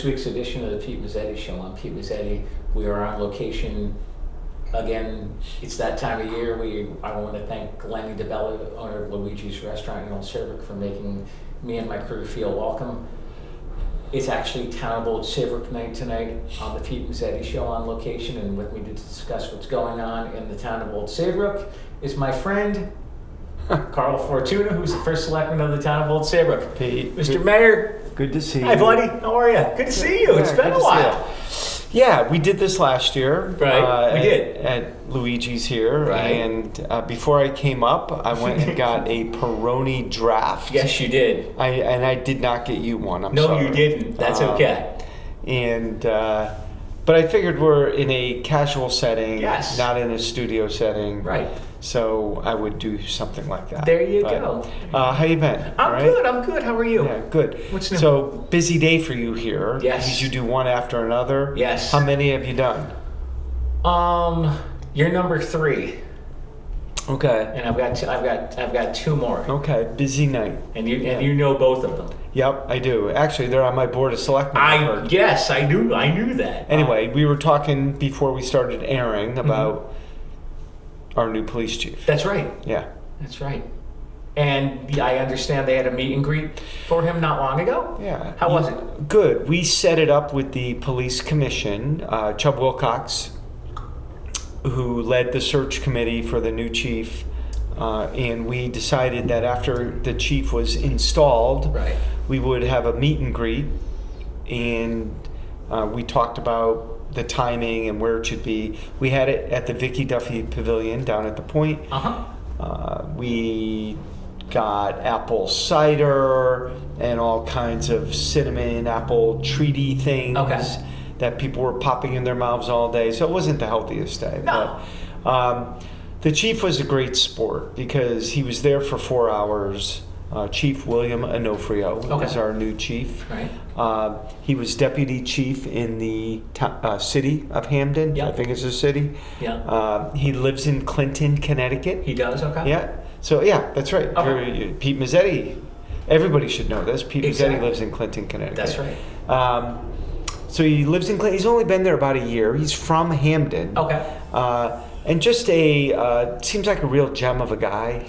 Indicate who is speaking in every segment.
Speaker 1: week's edition of the Pete Mezzetti Show. I'm Pete Mezzetti. We are on location again. It's that time of year. I want to thank Lenny DeBella, owner of Luigi's Restaurant in Old Saybrook, for making me and my crew feel welcome. It's actually Town of Old Saybrook night tonight on the Pete Mezzetti Show on location, and with me to discuss what's going on in the town of Old Saybrook is my friend Carl Fortuna, who's the first selectman of the town of Old Saybrook.
Speaker 2: Pete,
Speaker 1: Mr. Mayor.
Speaker 2: Good to see you.
Speaker 1: Hi, buddy. How are you? Good to see you. It's been a while.
Speaker 2: Yeah, we did this last year.
Speaker 1: Right, we did.
Speaker 2: At Luigi's here.
Speaker 1: Right.
Speaker 2: And before I came up, I went and got a Peroni draft.
Speaker 1: Yes, you did.
Speaker 2: I did not get you one. I'm
Speaker 1: no,
Speaker 2: sorry.
Speaker 1: you didn't. That's okay.
Speaker 2: But I figured we're in a casual setting,
Speaker 1: yes,
Speaker 2: not in a studio setting.
Speaker 1: Right.
Speaker 2: So I would do something like that.
Speaker 1: There you go.
Speaker 2: How you been?
Speaker 1: I'm good. I'm good. How are you?
Speaker 2: Yeah, good.
Speaker 1: What's new?
Speaker 2: So busy day for you here.
Speaker 1: Yes.
Speaker 2: Because you do one after another.
Speaker 1: Yes.
Speaker 2: How many have you done?
Speaker 1: You're number 3.
Speaker 2: Okay.
Speaker 1: And I've got 2 more.
Speaker 2: Okay. Busy night.
Speaker 1: And you know both of them.
Speaker 2: Yep, I do. Actually, they're on my board of selectmen.
Speaker 1: Yes, I knew that.
Speaker 2: Anyway, we were talking before we started airing about our new police chief.
Speaker 1: That's right.
Speaker 2: Yeah.
Speaker 1: That's right. And I understand they had a meet and greet for him not long ago?
Speaker 2: Yeah.
Speaker 1: How was it?
Speaker 2: Good. We set it up with the police commission, Chubb Wilcox, who led the search committee for the new chief. And we decided that after the chief was installed,
Speaker 1: right,
Speaker 2: we would have a meet and greet. And we talked about the timing and where it should be. We had it at the Vicky Duffy Pavilion down at the Point. We got apple cider and all kinds of cinnamon apple treaty things that people were popping in their mouths all day. So it wasn't the healthiest day.
Speaker 1: No.
Speaker 2: But the chief was a great sport because he was there for 4 hours. Chief William Onofrio is our new chief.
Speaker 1: Right.
Speaker 2: He was deputy chief in the city of Hamden.
Speaker 1: Yep.
Speaker 2: I think it's a city.
Speaker 1: Yeah.
Speaker 2: He lives in Clinton, Connecticut.
Speaker 1: He does? Okay.
Speaker 2: Yeah. So, yeah, that's right.
Speaker 1: Okay.
Speaker 2: Pete Mezzetti. Everybody should know this. Pete
Speaker 1: Exactly.
Speaker 2: Mezzetti lives in Clinton, Connecticut.
Speaker 1: That's right.
Speaker 2: So he lives in Clinton. He's only been there about a year. He's from Hamden.
Speaker 1: Okay.
Speaker 2: And just seems like a real gem of a guy.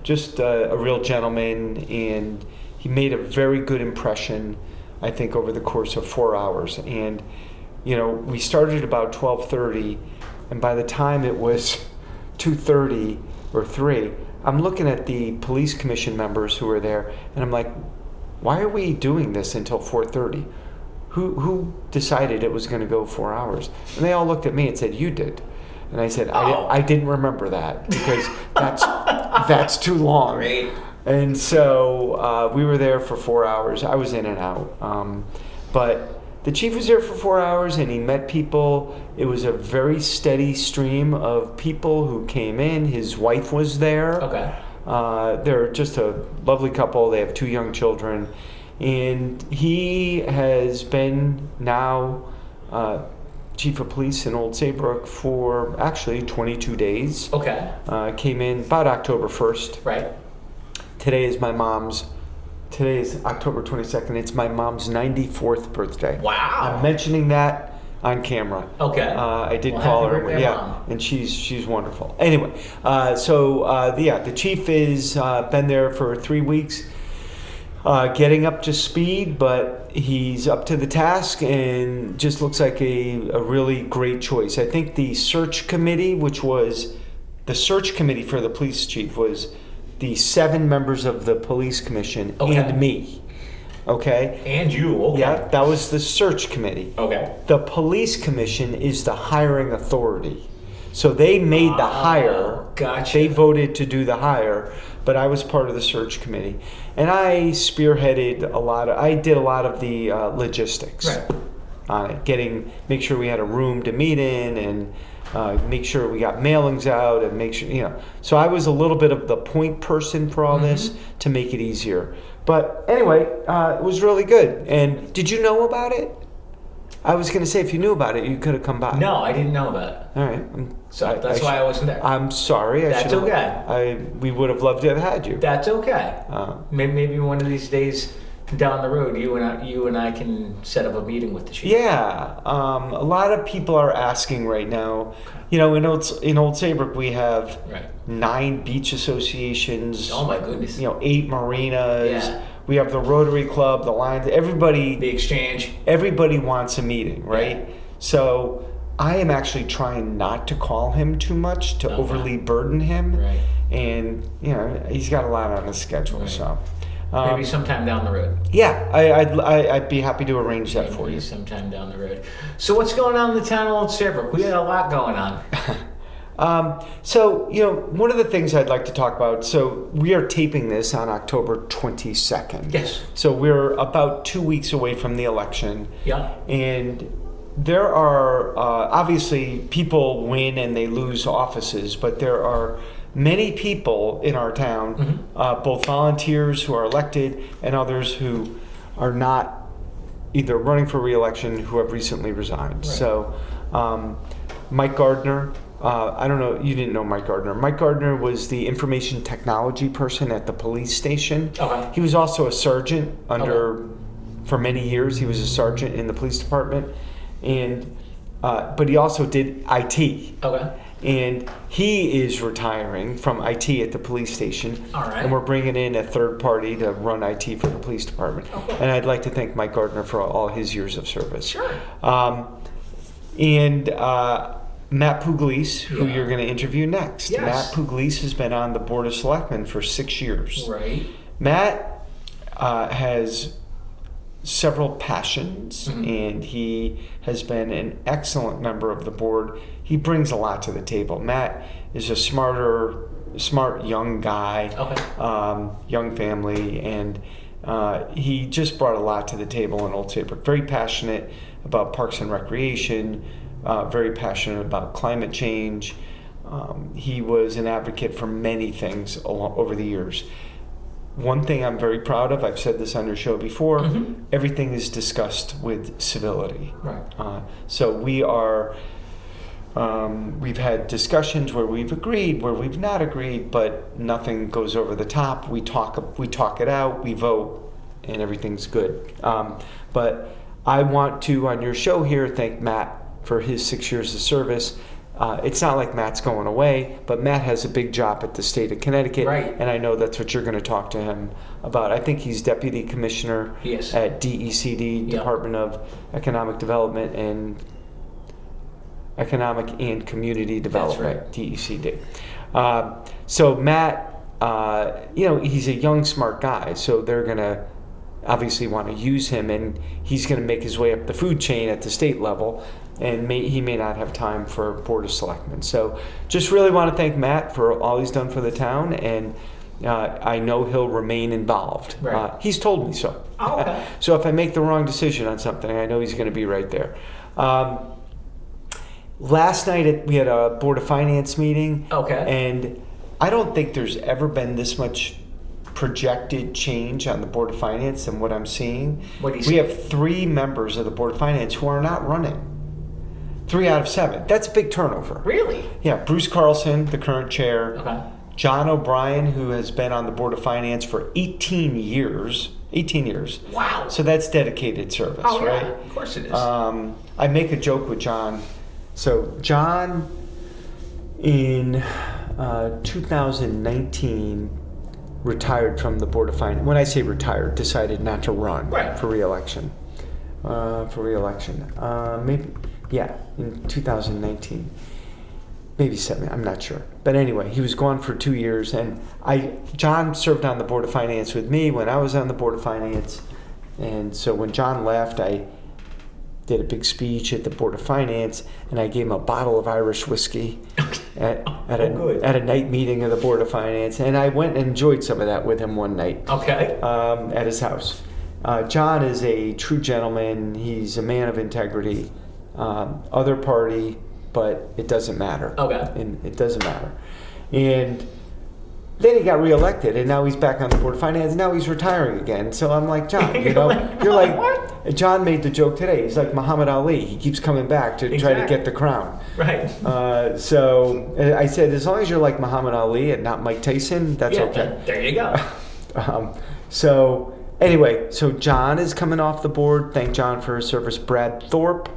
Speaker 2: Just a real gentleman, and he made a very good impression, I think, over the course of 4 hours. And we started about 12:30, and by the time it was 2:30 or 3, I'm looking at the police commission members who were there, and I'm like, why are we doing this until 4:30? Who decided it was going to go 4 hours? And they all looked at me and said, you did. And I said, I didn't remember that because that's too long.
Speaker 1: Great.
Speaker 2: And so we were there for 4 hours. I was in and out. But the chief was there for 4 hours and he met people. It was a very steady stream of people who came in. His wife was there.
Speaker 1: Okay.
Speaker 2: They're just a lovely couple. They have 2 young children. And he has been now chief of police in Old Saybrook for actually 22 days.
Speaker 1: Okay.
Speaker 2: Came in about October 1st.
Speaker 1: Right.
Speaker 2: Today is October 22nd. It's my mom's 94th birthday.
Speaker 1: Wow.
Speaker 2: I'm mentioning that on camera.
Speaker 1: Okay.
Speaker 2: I did call her.
Speaker 1: Mom.
Speaker 2: And she's wonderful. Anyway, the chief is been there for 3 weeks. Getting up to speed, but he's up to the task and just looks like a really great choice. I think the search committee, which was the search committee for the police chief, was the 7 members of the police commission and me. Okay?
Speaker 1: And you, okay.
Speaker 2: Yeah, that was the search committee.
Speaker 1: Okay.
Speaker 2: The police commission is the hiring authority. So they made the hire.
Speaker 1: Gotcha.
Speaker 2: They voted to do the hire, but I was part of the search committee. And I spearheaded I did a lot of the logistics on it, make sure we had a room to meet in and make sure we got mailings out and make sure, So I was a little bit of the point person for all this to make it easier. But anyway, it was really good. And did you know about it? I was going to say, if you knew about it, you could have come by.
Speaker 1: No, I didn't know about it.
Speaker 2: All right.
Speaker 1: So that's why I wasn't there.
Speaker 2: I'm sorry.
Speaker 1: That's okay.
Speaker 2: We would have loved to have had you.
Speaker 1: That's okay. Maybe one of these days down the road, you and I can set up a meeting with the chief.
Speaker 2: Yeah, a lot of people are asking right now. You know, in Old Saybrook we have
Speaker 1: Right.
Speaker 2: 9 beach associations.
Speaker 1: Oh my goodness.
Speaker 2: You know, 8 marinas.
Speaker 1: Yeah.
Speaker 2: We have the Rotary Club, the Lions. Everybody.
Speaker 1: The exchange.
Speaker 2: Everybody wants a meeting, right?
Speaker 1: Yeah.
Speaker 2: So I am actually trying not to call him too much to
Speaker 1: Okay.
Speaker 2: overly burden him.
Speaker 1: Right.
Speaker 2: And you know, he's got a lot on his schedule,
Speaker 1: Right.
Speaker 2: so.
Speaker 1: Maybe sometime down the road.
Speaker 2: Yeah, I'd be happy to arrange that for
Speaker 1: Maybe
Speaker 2: you.
Speaker 1: sometime down the road. So what's going on in the town of Old Saybrook? We got a lot going on.
Speaker 2: So, you know, one of the things I'd like to talk about, so we are taping this on October 22nd.
Speaker 1: Yes.
Speaker 2: So we're about 2 weeks away from the election.
Speaker 1: Yeah.
Speaker 2: And there are, obviously, people win and they lose offices, but there are many people in our town, both volunteers who are elected and others who are not either running for re-election who have recently resigned.
Speaker 1: Right.
Speaker 2: So Mike Gardner, I don't know, you didn't know Mike Gardner. Mike Gardner was the information technology person at the police station.
Speaker 1: Okay.
Speaker 2: He was also a sergeant for many years. He was a sergeant in the police department, and but he also did IT.
Speaker 1: Okay.
Speaker 2: And he is retiring from IT at the police station.
Speaker 1: All right.
Speaker 2: And we're bringing in a third party to run IT for the police department.
Speaker 1: Okay.
Speaker 2: And I'd like to thank Mike Gardner for all his years of service.
Speaker 1: Sure.
Speaker 2: And Matt Pugliese, who
Speaker 1: Yeah.
Speaker 2: you're going to interview next.
Speaker 1: Yes.
Speaker 2: Matt Pugliese has been on the Board of Selectmen for 6 years.
Speaker 1: Right.
Speaker 2: Matt has several passions, and he has been an excellent member of the board. He brings a lot to the table. Matt is a smart young guy, young family, and he just brought a lot to the table in Old Saybrook. Very passionate about parks and recreation, very passionate about climate change. He was an advocate for many things over the years. One thing I'm very proud of, I've said this on your show before, everything is discussed with civility.
Speaker 1: Right.
Speaker 2: So we are, we've had discussions where we've agreed, where we've not agreed, but nothing goes over the top. We talk it out, we vote, and everything's good. But I want to, on your show here, thank Matt for his 6 years of service. It's not like Matt's going away, but Matt has a big job at the state of Connecticut,
Speaker 1: Right.
Speaker 2: and I know that's what you're going to talk to him about. I think he's deputy commissioner
Speaker 1: Yes.
Speaker 2: at DECD,
Speaker 1: Yep.
Speaker 2: Department of Economic Development and Community Development,
Speaker 1: right.
Speaker 2: DECD. So Matt, you know, he's a young, smart guy, so they're going to obviously want to use him, and he's going to make his way up the food chain at the state level, and he may not have time for Board of Selectmen. So just really want to thank Matt for all he's done for the town, and I know he'll remain involved.
Speaker 1: Right.
Speaker 2: He's told me so.
Speaker 1: Oh, okay.
Speaker 2: So if I make the wrong decision on something, I know he's going to be right there. Last night we had a Board of Finance meeting.
Speaker 1: Okay.
Speaker 2: And I don't think there's ever been this much projected change on the Board of Finance than what I'm seeing.
Speaker 1: What do you
Speaker 2: We
Speaker 1: see?
Speaker 2: have 3 members of the Board of Finance who are not running. 3 out of 7. That's a big turnover.
Speaker 1: Really?
Speaker 2: Yeah, Bruce Carlson, the current chair.
Speaker 1: Okay.
Speaker 2: John O'Brien, who has been on the Board of Finance for 18 years. 18 years.
Speaker 1: Wow.
Speaker 2: So that's dedicated service,
Speaker 1: Oh, yeah.
Speaker 2: right?
Speaker 1: Of course it is.
Speaker 2: I make a joke with John. So John, in 2019, retired from the Board of Finance. When I say retired, decided not to run
Speaker 1: Right.
Speaker 2: for re-election. Maybe, yeah, in 2019. Maybe 7, I'm not sure. But anyway, he was gone for 2 years, and John served on the Board of Finance with me when I was on the Board of Finance. And so when John left, I did a big speech at the Board of Finance, and I gave him a bottle of Irish whiskey at a night meeting of the Board of Finance. And I went and enjoyed some of that with him one night
Speaker 1: Okay.
Speaker 2: at his house. John is a true gentleman. He's a man of integrity. Other party, but it doesn't matter.
Speaker 1: Okay.
Speaker 2: And it doesn't matter. And then he got reelected, and now he's back on the Board of Finance. And now he's retiring again. So I'm like, John, you know, you're like,
Speaker 1: What?
Speaker 2: John made the joke today. He's like Muhammad Ali. He keeps coming back to try to
Speaker 1: Exactly.
Speaker 2: get the crown.
Speaker 1: Right.
Speaker 2: So I said, as long as you're like Muhammad Ali and not Mike Tyson, that's
Speaker 1: Yeah,
Speaker 2: okay.
Speaker 1: there you go.
Speaker 2: So Anyway, so John is coming off the board. Thank John for his service. Brad Thorpe,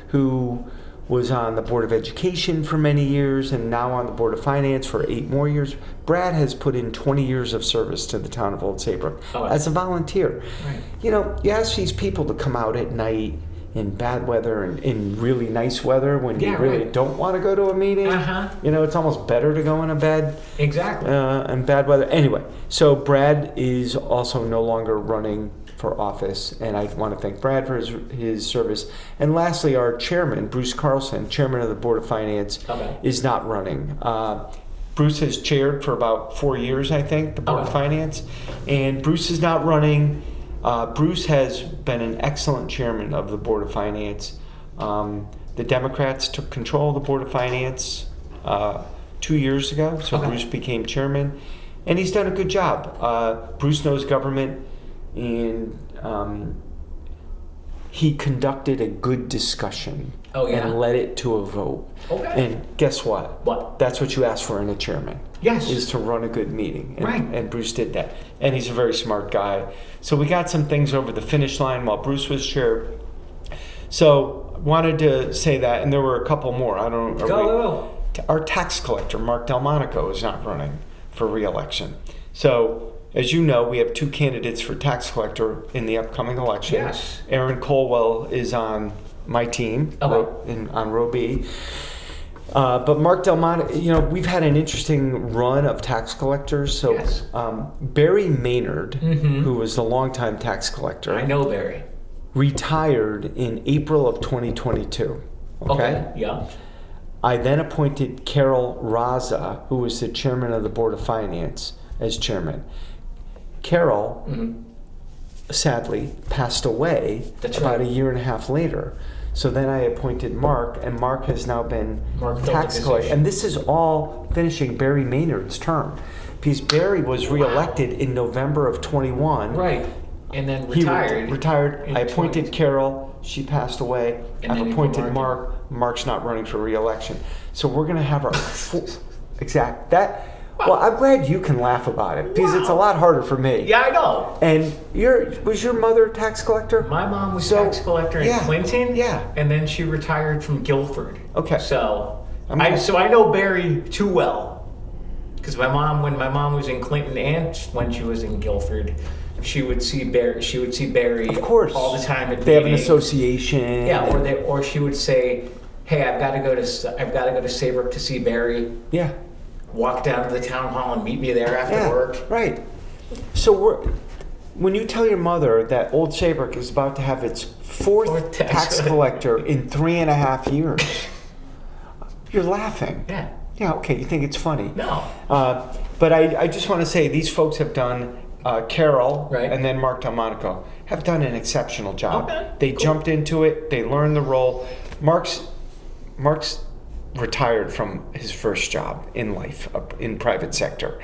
Speaker 2: who was on the Board of Education for many years and now on the Board of Finance for 8 more years. Brad has put in 20 years of service to the town of Old Saybrook as a volunteer.
Speaker 1: Right.
Speaker 2: You know, you ask these people to come out at night in bad weather and in really nice weather when you really don't want to go to a meeting. You know, it's almost better to go in a bed.
Speaker 1: Exactly.
Speaker 2: In bad weather. Anyway, so Brad is also no longer running for office, and I want to thank Brad for his service. And lastly, our chairman, Bruce Carlson, chairman of the Board of Finance, is not running. Bruce has chaired for about 4 years, I think, the Board of Finance, and Bruce is not running. Bruce has been an excellent chairman of the Board of Finance. The Democrats took control of the Board of Finance 2 years ago, so Bruce became chairman, and he's done a good job. Bruce knows government, and he conducted a good discussion and led it to a vote. And guess what?
Speaker 1: What?
Speaker 2: That's what you ask for in a chairman.
Speaker 1: Yes.
Speaker 2: Is to run a good meeting. And Bruce did that. And he's a very smart guy. So we got some things over the finish line while Bruce was chair. So wanted to say that, and there were a couple more. I don't know.
Speaker 1: Go.
Speaker 2: Our tax collector, Mark Delmonico, is not running for re-election. So, as you know, we have 2 candidates for tax collector in the upcoming election.
Speaker 1: Yes.
Speaker 2: Aaron Colwell is on my team on row B. But Mark Delmonico, you know, we've had an interesting run of tax collectors. So Barry Maynard, who was the longtime tax collector.
Speaker 1: I know Barry.
Speaker 2: Retired in April of 2022. Okay?
Speaker 1: Yeah.
Speaker 2: I then appointed Carol Raza, who was the chairman of the Board of Finance, as chairman. Carol, sadly, passed away about a year and a half later. So then I appointed Mark, and Mark has now been tax collector. And this is all finishing Barry Maynard's term, because Barry was reelected in November of 21.
Speaker 1: Right, and then retired.
Speaker 2: He retired. I appointed Carol. She passed away. I've appointed Mark. Mark's not running for re-election. So we're going to have our Well, I'm glad you can laugh about it, because it's a lot harder for me.
Speaker 1: Yeah, I know.
Speaker 2: And was your mother tax collector?
Speaker 1: My mom was tax collector in Clinton.
Speaker 2: Yeah.
Speaker 1: And then she retired from Guilford.
Speaker 2: Okay.
Speaker 1: So I know Barry too well, because when my mom was in Clinton and when she was in Guilford, she would see Barry.
Speaker 2: Of course.
Speaker 1: All the time at
Speaker 2: They have an
Speaker 1: meetings.
Speaker 2: association.
Speaker 1: Yeah, or she would say, "Hey, I've got to go to Saybrook to see Barry."
Speaker 2: Yeah.
Speaker 1: Walk down to the town hall and meet me there after work.
Speaker 2: Right. So when you tell your mother that Old Saybrook is about to have its fourth tax collector in 3.5 years, you're laughing.
Speaker 1: Yeah.
Speaker 2: Yeah, okay, you think it's funny.
Speaker 1: No.
Speaker 2: But I just want to say these folks have done, Carol and then Mark Delmonico, have done an exceptional job.
Speaker 1: Okay,
Speaker 2: they jumped into it. They learned the role. Mark's retired from his first job in life in private sector,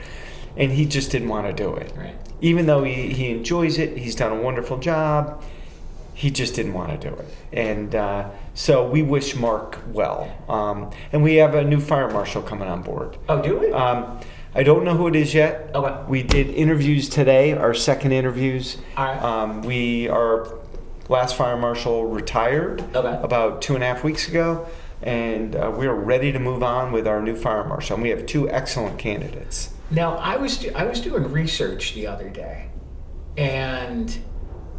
Speaker 2: and he just didn't want to do it.
Speaker 1: Right.
Speaker 2: Even though he enjoys it, he's done a wonderful job, he just didn't want to do it. And so we wish Mark well. And we have a new fire marshal coming on board.
Speaker 1: Oh, do we?
Speaker 2: I don't know who it is yet.
Speaker 1: Okay.
Speaker 2: We did interviews today, our second interviews.
Speaker 1: All right.
Speaker 2: Our last fire marshal retired about 2.5 weeks ago. And we are ready to move on with our new fire marshal. And we have 2 excellent candidates.
Speaker 1: Now, I was doing research the other day, and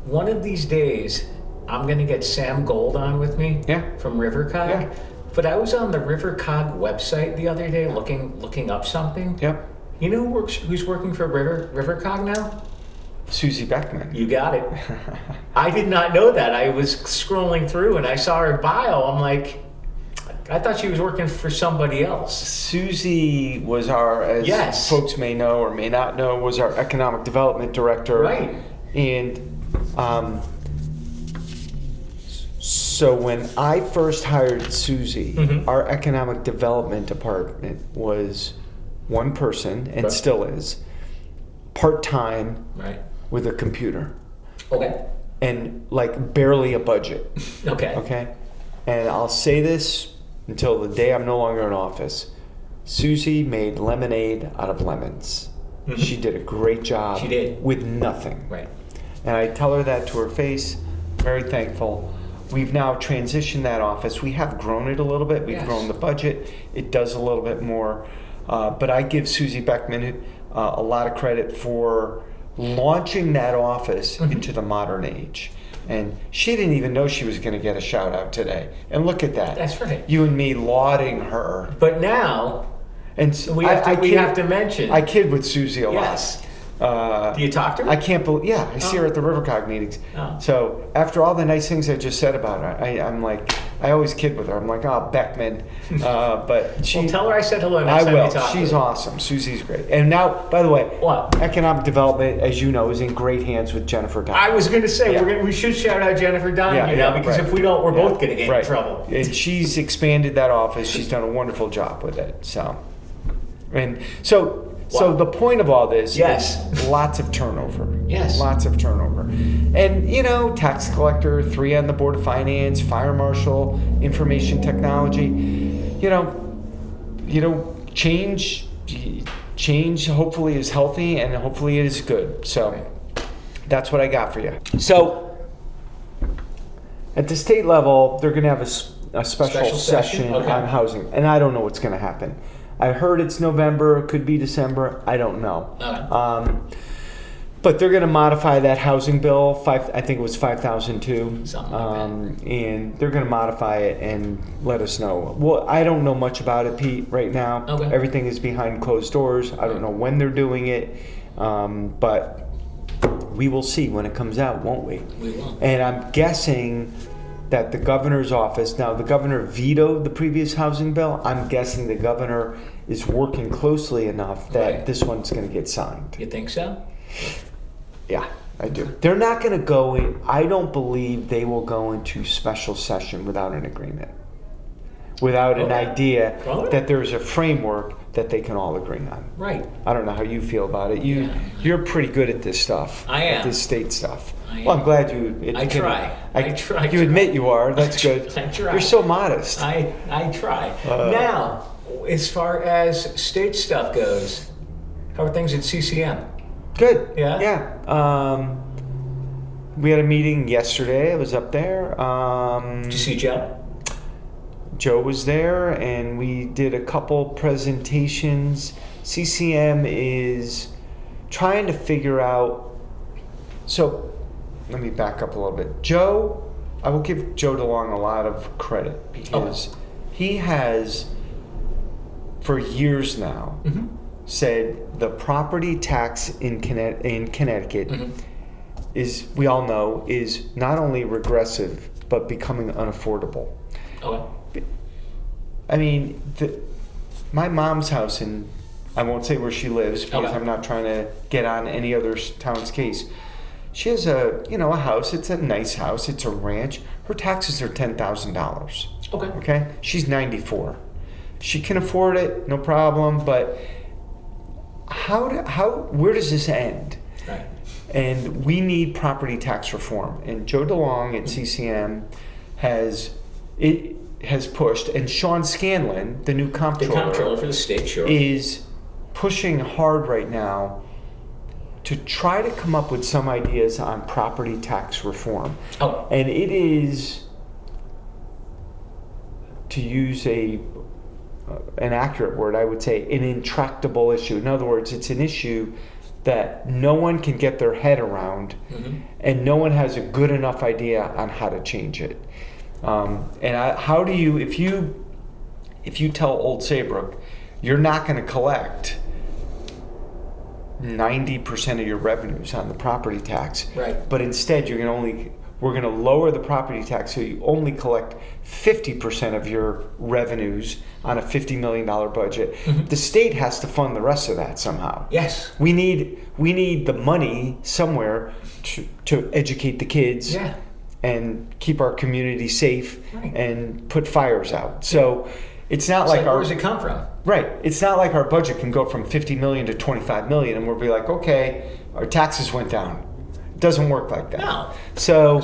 Speaker 1: one of these days, I'm going to get Sam Gold on with me from RiverCog.
Speaker 2: Yeah.
Speaker 1: But I was on the RiverCog website the other day looking up something.
Speaker 2: Yep.
Speaker 1: You know who's working for RiverCog now?
Speaker 2: Susie Beckman.
Speaker 1: You got it. I did not know that. I was scrolling through and I saw her bio. I'm like, I thought she was working for somebody else.
Speaker 2: Susie was as folks may know or may not know, was our economic development director.
Speaker 1: Right.
Speaker 2: And so when I first hired Susie, our economic development department was one person, and still is, part-time with a computer.
Speaker 1: Okay.
Speaker 2: And like barely a budget.
Speaker 1: Okay.
Speaker 2: Okay. And I'll say this until the day I'm no longer in office. Susie made lemonade out of lemons. She did a great job.
Speaker 1: She did.
Speaker 2: With nothing.
Speaker 1: Right.
Speaker 2: And I tell her that to her face. Very thankful. We've now transitioned that office. We have grown it a little bit. We've
Speaker 1: Yes.
Speaker 2: grown the budget. It does a little bit more. But I give Susie Beckman a lot of credit for launching that office into the modern age. And she didn't even know she was going to get a shout out today. And look at that.
Speaker 1: That's right.
Speaker 2: You and me lauding her.
Speaker 1: But now,
Speaker 2: And
Speaker 1: we have to mention.
Speaker 2: I kid with Susie a lot.
Speaker 1: Yes. Do you talk to her?
Speaker 2: I can't believe. Yeah, I see her at the Rivercog meetings.
Speaker 1: Oh.
Speaker 2: So after all the nice things I just said about her, I'm like, I always kid with her. I'm like, oh, Beckman. But she.
Speaker 1: Well, tell her I said hello next
Speaker 2: I
Speaker 1: time
Speaker 2: will.
Speaker 1: you talk
Speaker 2: She's
Speaker 1: to her.
Speaker 2: awesome. Susie's great. And now, by the way,
Speaker 1: What?
Speaker 2: economic development, as you know, is in great hands with Jennifer Dunn.
Speaker 1: I was going to say,
Speaker 2: Yeah.
Speaker 1: we should shout out Jennifer Dunn, because
Speaker 2: right.
Speaker 1: if we don't, we're
Speaker 2: Yeah,
Speaker 1: both going to get
Speaker 2: right.
Speaker 1: in trouble.
Speaker 2: And she's expanded that office. She's done a wonderful job with it. So
Speaker 1: Wow.
Speaker 2: the point of all this
Speaker 1: Yes.
Speaker 2: is lots of turnover.
Speaker 1: Yes.
Speaker 2: Lots of turnover. And, tax collector, 3 on the Board of Finance, fire marshal, information technology. Change hopefully is healthy and hopefully it is good. So that's what I got for you. So at the state level, they're going to have a special session
Speaker 1: Okay.
Speaker 2: on housing. And I don't know what's going to happen. I heard it's November, it could be December. I don't know.
Speaker 1: Okay.
Speaker 2: But they're going to modify that housing bill. I think it was 5,002.
Speaker 1: Something like that.
Speaker 2: And they're going to modify it and let us know. Well, I don't know much about it, Pete, right now.
Speaker 1: Okay.
Speaker 2: Everything is behind closed doors. I don't know when they're doing it. But we will see when it comes out, won't we?
Speaker 1: We will.
Speaker 2: And I'm guessing that the governor's office, now the governor vetoed the previous housing bill. I'm guessing the governor is working closely enough that
Speaker 1: Right.
Speaker 2: this one's going to get signed.
Speaker 1: You think so?
Speaker 2: Yeah, I do. They're not going to go in, I don't believe they will go into special session without an agreement. Without an
Speaker 1: Okay.
Speaker 2: idea
Speaker 1: Really?
Speaker 2: that there's a framework that they can all agree on.
Speaker 1: Right.
Speaker 2: I don't know how you feel about it.
Speaker 1: Yeah.
Speaker 2: You're pretty good at this stuff.
Speaker 1: I am.
Speaker 2: At this state stuff.
Speaker 1: I
Speaker 2: Well, I'm
Speaker 1: am.
Speaker 2: glad you.
Speaker 1: I try. I try.
Speaker 2: You admit you are. That's good.
Speaker 1: I try.
Speaker 2: You're so modest.
Speaker 1: I try. Now, as far as state stuff goes, how are things at CCM?
Speaker 2: Good.
Speaker 1: Yeah?
Speaker 2: Yeah. We had a meeting yesterday. I was up there.
Speaker 1: Did you see Joe?
Speaker 2: Joe was there, and we did a couple presentations. CCM is trying to figure out. So, let me back up a little bit. Joe, I will give Joe DeLong a lot of credit because he has, for years now,
Speaker 1: Mm-hmm.
Speaker 2: said the property tax in Connecticut
Speaker 1: Mm-hmm.
Speaker 2: is, we all know, is not only regressive but becoming unaffordable.
Speaker 1: Okay.
Speaker 2: I mean, my mom's house, and I won't say where she lives because
Speaker 1: Okay.
Speaker 2: I'm not trying to get on any other town's case. She has a house. It's a nice house. It's a ranch. Her taxes are $10,000.
Speaker 1: Okay.
Speaker 2: Okay. She's 94. She can afford it, no problem. But where does this end?
Speaker 1: Right.
Speaker 2: And we need property tax reform. And Joe DeLong at CCM has pushed, and Sean Scanlon, the new
Speaker 1: The
Speaker 2: comptroller,
Speaker 1: comptroller for the state, sure.
Speaker 2: is pushing hard right now to try to come up with some ideas on property tax reform.
Speaker 1: Oh.
Speaker 2: And it is, to use an accurate word, I would say, an intractable issue. In other words, it's an issue that no one can get their head around,
Speaker 1: Mm-hmm.
Speaker 2: and no one has a good enough idea on how to change it. How do you, if you tell Old Saybrook, you're not going to collect 90% of your revenues on the property tax,
Speaker 1: Right.
Speaker 2: but instead we're going to lower the property tax so you only collect 50% of your revenues on a $50 million budget.
Speaker 1: Mm-hmm.
Speaker 2: The state has to fund the rest of that somehow.
Speaker 1: Yes.
Speaker 2: We need the money somewhere to educate the kids.
Speaker 1: Yeah.
Speaker 2: And keep our community safe,
Speaker 1: Right.
Speaker 2: and put fires out. So it's not like
Speaker 1: Where does it come from?
Speaker 2: right. It's not like our budget can go from 50 million to 25 million, and we'll be like, okay, our taxes went down. It doesn't work like that.
Speaker 1: No.
Speaker 2: So,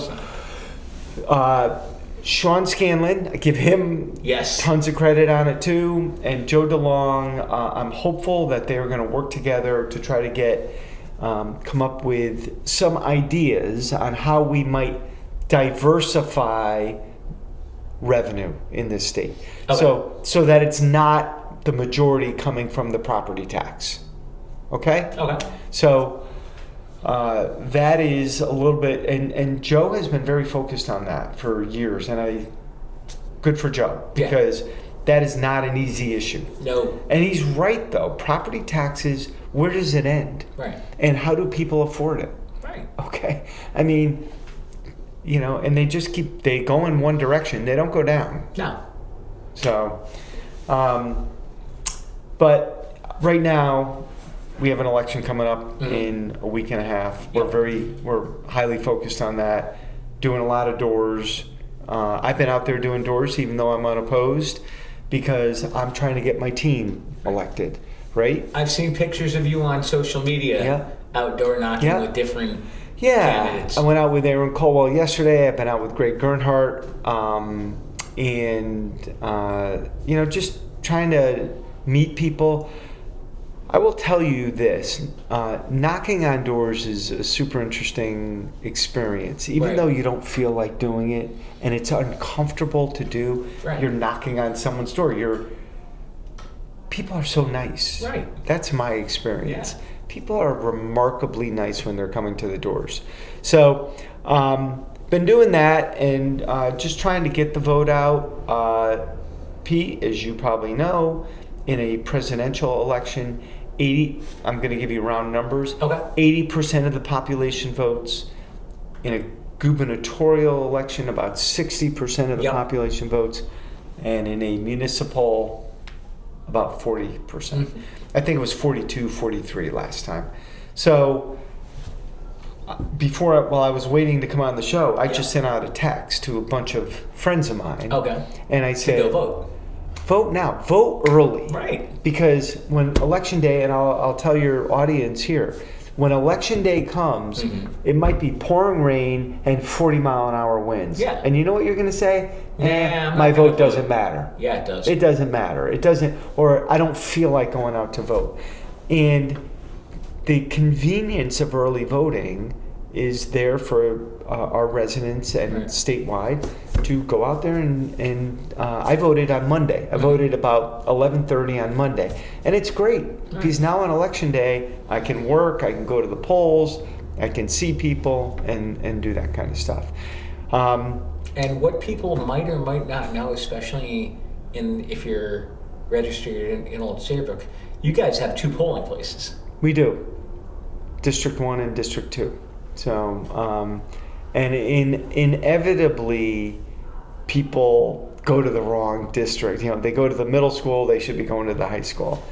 Speaker 2: Sean Scanlon, I give him
Speaker 1: Yes.
Speaker 2: tons of credit on it too, and Joe DeLong. I'm hopeful that they're going to work together to try to get come up with some ideas on how we might diversify revenue in this state.
Speaker 1: Okay.
Speaker 2: So that it's not the majority coming from the property tax. Okay?
Speaker 1: Okay.
Speaker 2: So that is a little bit, and Joe has been very focused on that for years, and good for Joe, because that is not an easy issue.
Speaker 1: No.
Speaker 2: And he's right, though. Property taxes, where does it end?
Speaker 1: Right.
Speaker 2: And how do people afford it?
Speaker 1: Right.
Speaker 2: Okay. I mean, and they go in one direction. They don't go down.
Speaker 1: No.
Speaker 2: So, but right now, we have an election coming up in a week and a half.
Speaker 1: Yep.
Speaker 2: We're highly focused on that, doing a lot of doors. I've been out there doing doors, even though I'm unopposed, because I'm trying to get my team elected, right?
Speaker 1: I've seen pictures of you on social media outdoor knocking with different candidates.
Speaker 2: I went out with Aaron Colwell yesterday. I've been out with Greg Gernhardt, and just trying to meet people. I will tell you this, knocking on doors is a super interesting experience. Even though you don't feel like doing it and it's uncomfortable to do, you're knocking on someone's door. People are so nice.
Speaker 1: Right.
Speaker 2: That's my experience.
Speaker 1: Yeah.
Speaker 2: People are remarkably nice when they're coming to the doors. So, been doing that and just trying to get the vote out. Pete, as you probably know, in a presidential election, I'm going to give you round numbers.
Speaker 1: Okay.
Speaker 2: 80% of the population votes. In a gubernatorial election, about 60% of the population votes. And in a municipal, about 40%. Mm-hmm. I think it was 42, 43 last time. So while I was waiting to come on the show, I just sent out a text to a bunch of friends of mine.
Speaker 1: Okay.
Speaker 2: And I said,
Speaker 1: go vote.
Speaker 2: Vote now. Vote early.
Speaker 1: Right.
Speaker 2: Because when election day, and I'll tell your audience here, when election day comes, it might be pouring rain and 40-mile-an-hour winds.
Speaker 1: Yeah.
Speaker 2: And you know what you're going to say?
Speaker 1: Yeah,
Speaker 2: my vote doesn't matter.
Speaker 1: Yeah, it does.
Speaker 2: It doesn't matter. It doesn't, or I don't feel like going out to vote. And the convenience of early voting is there for our residents and statewide to go out there and I voted on Monday. I voted about 11:30 on Monday, and it's great because now on election day I can work, I can go to the polls, I can see people and do that kind of stuff.
Speaker 1: And what people might or might not know, especially if you're registered in Old Saybrook, you guys have 2 polling places.
Speaker 2: We do, District 1 and District 2. So, and inevitably, people go to the wrong district. They go to the middle school, they should be going to the high school.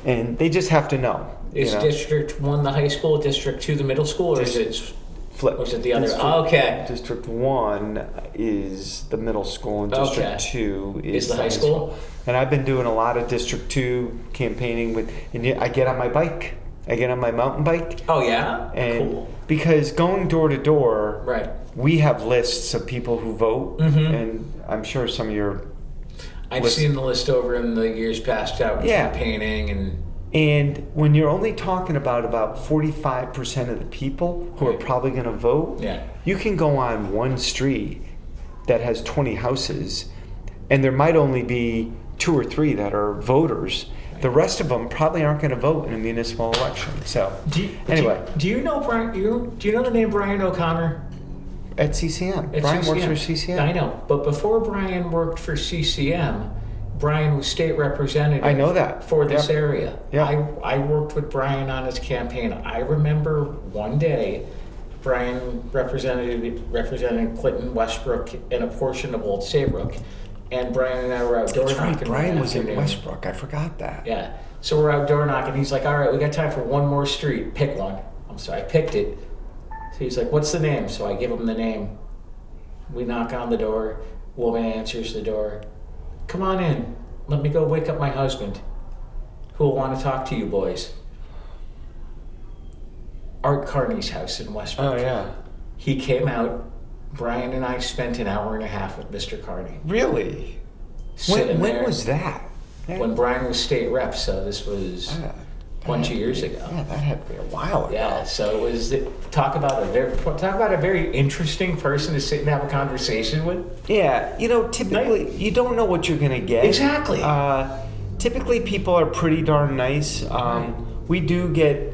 Speaker 2: And they just have to know.
Speaker 1: Is District 1 the high school, District 2 the middle school, or is it
Speaker 2: flipped?
Speaker 1: Or is it the other? Okay.
Speaker 2: District 1 is the middle school, and District 2 is the high school. And I've been doing a lot of District 2 campaigning and I get on my bike. I get on my mountain bike.
Speaker 1: Oh, yeah?
Speaker 2: And
Speaker 1: cool.
Speaker 2: Because going door to door,
Speaker 1: right,
Speaker 2: we have lists of people who vote, and I'm sure some of your
Speaker 1: I've seen the list over in the years past out campaigning
Speaker 2: and when you're only talking about 45% of the people who are probably going to vote, you can go on one street that has 20 houses, and there might only be 2 or 3 that are voters. The rest of them probably aren't going to vote in a municipal election. So, anyway.
Speaker 1: Do you know Brian? Do you know the name Brian O'Connor?
Speaker 2: At CCM. Brian works for CCM.
Speaker 1: I know. But before Brian worked for CCM, Brian was state representative.
Speaker 2: I know that.
Speaker 1: For this area.
Speaker 2: Yeah.
Speaker 1: I worked with Brian on his campaign. I remember one day, Brian represented Clinton, Westbrook, and a portion of Old Saybrook. And Brian and I were outdoor knocking.
Speaker 2: That's right. Brian was in Westbrook. I forgot that.
Speaker 1: Yeah. So we're outdoor knocking. He's like, all right, we got time for one more street. Pick one. So I picked it. So he's like, what's the name? So I give him the name. We knock on the door. Woman answers the door. Come on in. Let me go wake up my husband, who will want to talk to you boys. Art Carney's house in Westbrook.
Speaker 2: Oh, yeah.
Speaker 1: He came out. Brian and I spent an hour and a half with Mr. Carney.
Speaker 2: Really? When was that?
Speaker 1: When Brian was state rep, so this was bunch of years ago.
Speaker 2: Yeah, that had to be a while ago.
Speaker 1: Yeah, so it was talk about a very interesting person to sit and have a conversation with.
Speaker 2: Yeah, typically you don't know what you're gonna get.
Speaker 1: Exactly.
Speaker 2: Typically, people are pretty darn nice. We do get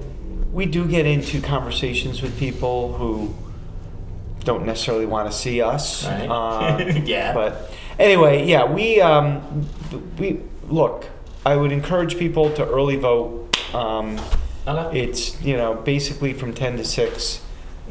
Speaker 2: into conversations with people who don't necessarily want to see us.
Speaker 1: Right. Yeah.
Speaker 2: But anyway, yeah, we look. I would encourage people to early vote.
Speaker 1: Okay.
Speaker 2: It's basically from 10 to 6,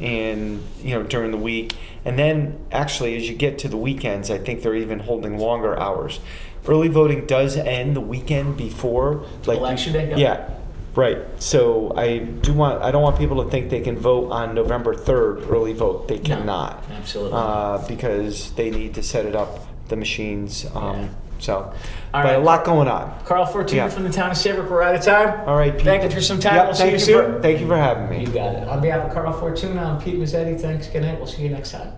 Speaker 2: and during the week, and then actually as you get to the weekends, I think they're even holding longer hours. Early voting does end the weekend before, like
Speaker 1: Election day. Yep.
Speaker 2: Yeah, right. So I don't want people to think they can vote on November 3rd. Early vote, they cannot.
Speaker 1: Absolutely.
Speaker 2: Because they need to set it up, the machines. So,
Speaker 1: All
Speaker 2: but
Speaker 1: right.
Speaker 2: a lot going on.
Speaker 1: Carl Fortuna
Speaker 2: Yeah.
Speaker 1: from the town of Saybrook. We're out of time.
Speaker 2: All right, Pete.
Speaker 1: Thank you for some time.
Speaker 2: Yep,
Speaker 1: We'll see you soon.
Speaker 2: Thank you for having me.
Speaker 1: You got it. On behalf of Carl Fortuna, I'm Pete Mezzetti. Thanks. Good night. We'll see you next time.